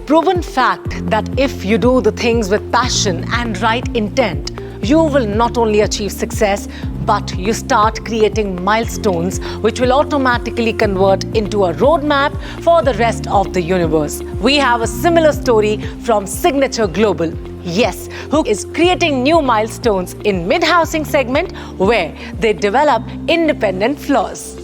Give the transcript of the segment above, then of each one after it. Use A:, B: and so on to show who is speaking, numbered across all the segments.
A: proven fact that if you do the things with passion and right intent, you will not only achieve success, but you start creating milestones which will automatically convert into a roadmap for the rest of the universe. We have a similar story from Signature Global. Yes, who is creating new milestones in mid-housing segment where they develop independent floors.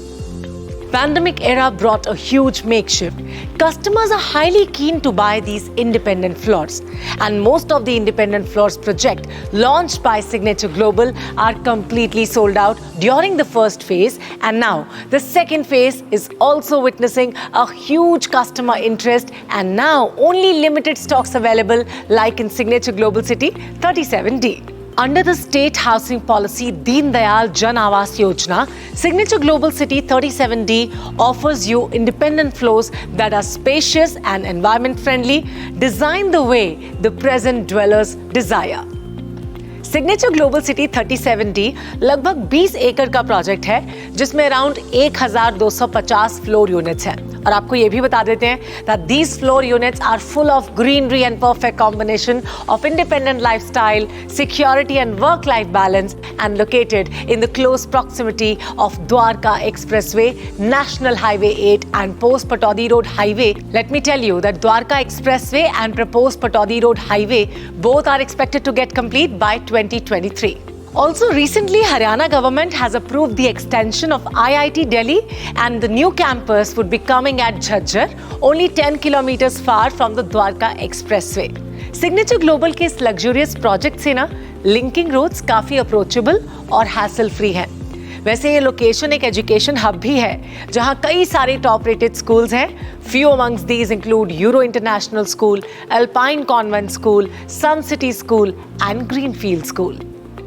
A: Pandemic era brought a huge makeshift. Customers are highly keen to buy these independent floors, and most of the independent floors project launched by Signature Global are completely sold out during the first phase, and now the second phase is also witnessing a huge customer interest, and now only limited stocks available like in Signature Global City 37D. Under the state housing policy Deen Dayal Jan Awas Yojana, Signature Global City 37D offers you independent floors that are spacious and environment friendly, designed the way the present dwellers desire. Signature global city 37D लगभग 20 एकड़ का project है जिसमें around 1250 floor units हैं और आपको ये भी बता देते हैं that these floor units are full of greenery and perfect combination of independent lifestyle, security and work-life balance and located in the close proximity of Dwarka Expressway, National Highway 8 and Post Pataudi Road Highway. Let me tell you that Dwarka Expressway and proposed Pataudi Road Highway both are expected to get complete by 2023. Also, recently, Haryana government has approved the extension of IIT Delhi and the new campus would be coming at Jhajjar, only 10 kilometers far from the Dwarka Expressway. Signature Global के इस luxurious project से ना linking roads काफी approachable और hassle free हैं. वैसे ये location एक एजुकेशन हब भी है जहां कई सारे टॉप रेटेड स्कूल्स हैं. Few amongst these include Euro International School, Alpine Convent School, Sun City School and Greenfield School.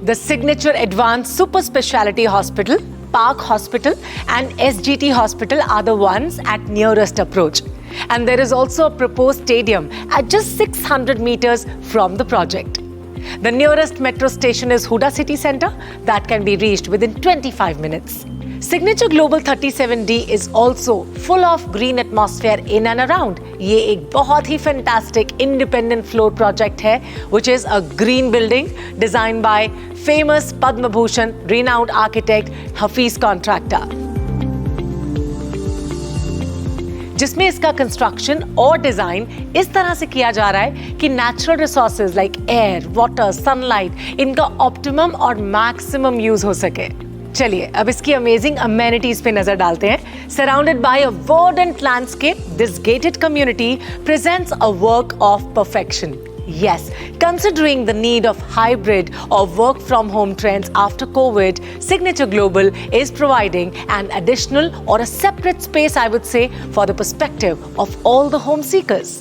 A: The Signature Advanced Super Speciality Hospital, Park Hospital and SGT Hospital are the ones at nearest approach. And there is also a proposed stadium at just 600 meters from the project. The nearest metro station is Huda City Centre that can be reached within 25 minutes. Signature Global 37D is also full of green atmosphere in and around. ये एक बहुत ही fantastic independent floor project है, which is a green building designed by famous Padma Bhushan renowned architect Hafiz Contractor. जिसमें इसका construction और design इस तरह से किया जा रहा है कि natural resources like air, water, sunlight इनका ऑप्टिमम और मैक्सिमम यूज हो सके. चलिए अब इसकी अमेजिंग अमेनिटीज पे नजर डालते हैं. Surrounded by a verdant landscape, this gated community presents a work of perfection. Yes, considering the need of hybrid or work from home trends after COVID, Signature Global is providing an additional or a separate space, I would say, for the perspective of all the home seekers.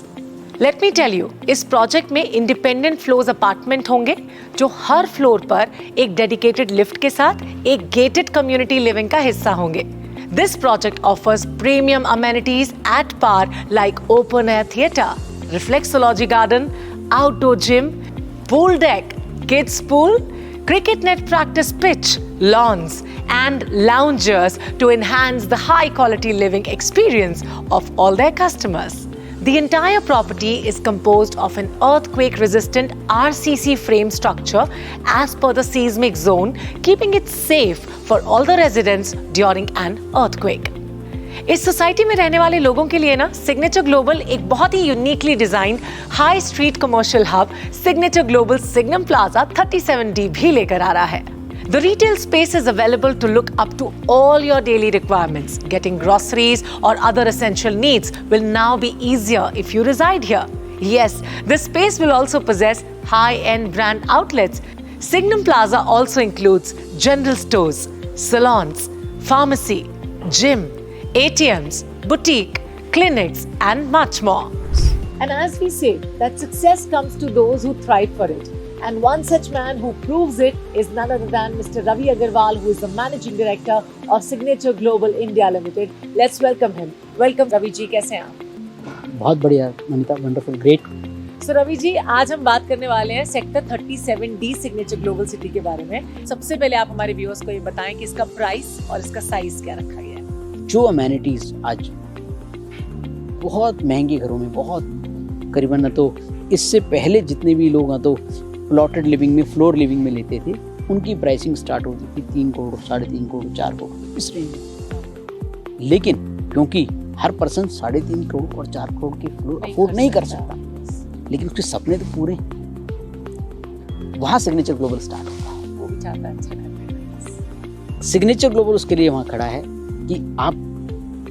A: Let me tell you, इस project में independent floors apartment होंगे जो हर floor पर एक dedicated lift के साथ एक gated community living का हिस्सा होंगे. This project offers premium amenities at par like open air theatre, reflexology garden, outdoor gym, pool deck, kids pool, cricket net practice pitch, lawns and loungers to enhance the high quality living experience of all their customers. The entire property is composed of an earthquake-resistant RCC frame structure as per the seismic zone, keeping it safe for all the residents during an earthquake. इस society में रहने वाले लोगों के लिए ना signature global एक बहुत ही uniquely designed high street commercial hub signature global signum plaza 37D भी लेकर आ रहा है. The retail space is available to look up to all your daily requirements. Getting groceries or other essential needs will now be easier if you reside here. Yes, this space will also possess high-end brand outlets. Signum Plaza also includes general stores, salons, pharmacy, gym, ATMs, boutique, clinics and much more. And as we say, that success comes to those who thrive for it. And one such man who proves it is none other than Mr. Ravi Agarwal, who is the Managing Director of Signature Global India Limited. Let's welcome him. Welcome Ravi जी, कैसे हैं आप?
B: बहुत बढ़िया Manita, wonderful, great.
A: So Ravi ji, आज हम बात करने वाले हैं sector 37D signature global city के बारे में. सबसे पहले आप हमारे व्यूअर्स को ये बताएं कि इसका प्राइस और इसका साइज क्या रखा गया है.
B: जो अमेनिटीज आज बहुत महंगे घरों में, बहुत करीबन ना तो इससे पहले जितने भी लोग ना तो प्लॉटेड लिविंग में, फ्लोर लिविंग में लेते थे, उनकी प्राइसिंग स्टार्ट होती थी 3 करोड़, 3.5 करोड़, 4 करोड़ इस रेंज में। लेकिन क्योंकि हर पर्सन 3.5 करोड़ और 4 करोड़ के फ्लोर अफोर्ड नहीं कर सकता, लेकिन उसके सपने तो पूरे, वहाँ सिग्नेचर ग्लोबल स्टार्ट होता है।
A: वो भी चाहता है अच्छा करने।
B: सिग्नेचर ग्लोबल उसके लिए वहाँ खड़ा है कि आप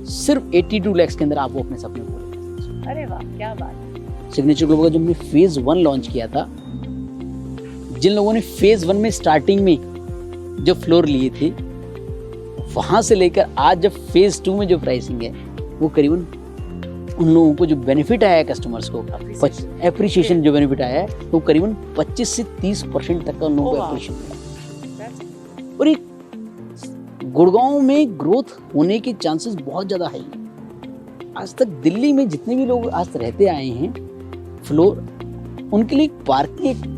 B: सिर्फ 82 लाख के अंदर आप वो अपने सपने पूरे कर सकते।
A: अरे वाह, क्या बात है।
B: सिग्नेचर ग्लोबल का जब हमने फेज 1 लॉन्च किया था, जिन लोगों ने फेज 1 में स्टार्टिंग में जो फ्लोर लिए थे, वहां से लेकर आज जब फेज 2 में जो प्राइसिंग है, वो करीबन उन लोगों को जो बेनिफिट आया है कस्टमर्स को, एप्रिशिएशन जो बेनिफिट आया है, तो करीबन 25 से 30% तक का उन लोगों को एप्रिशिएशन मिला। और एक गुड़गांव में ग्रोथ होने के चांसेस बहुत ज़्यादा है। आज तक दिल्ली में जितने भी लोग आज रहते आए हैं, फ्लोर उनके लिए पार्किंग एक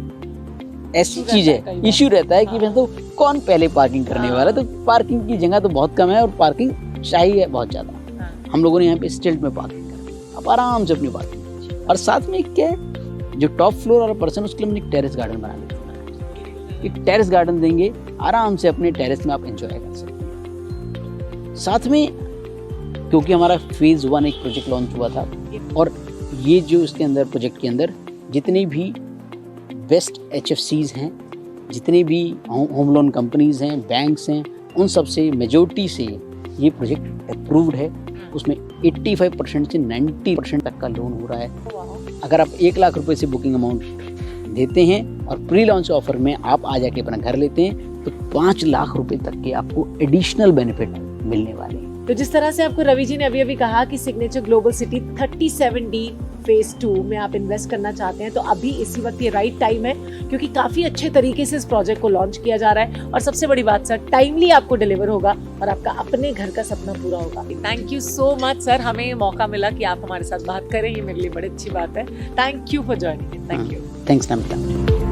B: ऐसी चीज़ है, इश्यू रहता है कि मैं तो कौन पहले पार्किंग करने वाला है, तो पार्किंग की जगह तो बहुत कम है और पार्किंग चाहिए है बहुत ज़्यादा। हम लोगों ने यहाँ पे स्टिल्ट में पार्किंग करा, आप आराम से अपनी पार्किंग कीजिए। और साथ में क्या है, जो टॉप फ्लोर वाला पर्सन उसके लिए मैंने एक टेरेस गार्डन बना दिया। एक टेरेस गार्डन देंगे, आराम से अपने टेरेस में आप एंजॉय कर सकते हैं। साथ में क्योंकि हमारा फेज 1 एक प्रोजेक्ट लॉन्च हुआ था, और ये जो इसके अंदर प्रोजेक्ट के अंदर जितने भी बेस्ट HFCs हैं, जितने भी होम लोन कंपनीज हैं, बैंक्स हैं, उन सब से मेजॉरिटी से ये प्रोजेक्ट अप्रूव्ड है। उसमें 85% से 90% तक का लोन हो रहा है। अगर आप 1 लाख रुपए से बुकिंग अमाउंट देते हैं और प्री लॉन्च ऑफर में आप आ जाके अपना घर लेते हैं, तो 5 लाख रुपए तक के आपको एडिशनल बेनिफिट मिलने वाले हैं।
A: तो जिस तरह से आपको रवि जी ने अभी कहा कि signature global city 37D phase 2 में आप इन्वेस्ट करना चाहते हैं, तो अभी इसी वक्त ये राइट टाइम है, क्योंकि काफी अच्छे तरीके से इस प्रोजेक्ट को लॉन्च किया जा रहा है। और सबसे बड़ी बात सर, टाइमली आपको डिलीवर होगा और आपका अपने घर का सपना पूरा होगा। Thank you so much sir, हमें मौका मिला कि आप हमारे साथ बात करें, ये मेरे लिए बड़ी अच्छी बात है। Thank you for joining. Thank you.
B: Thanks Namita.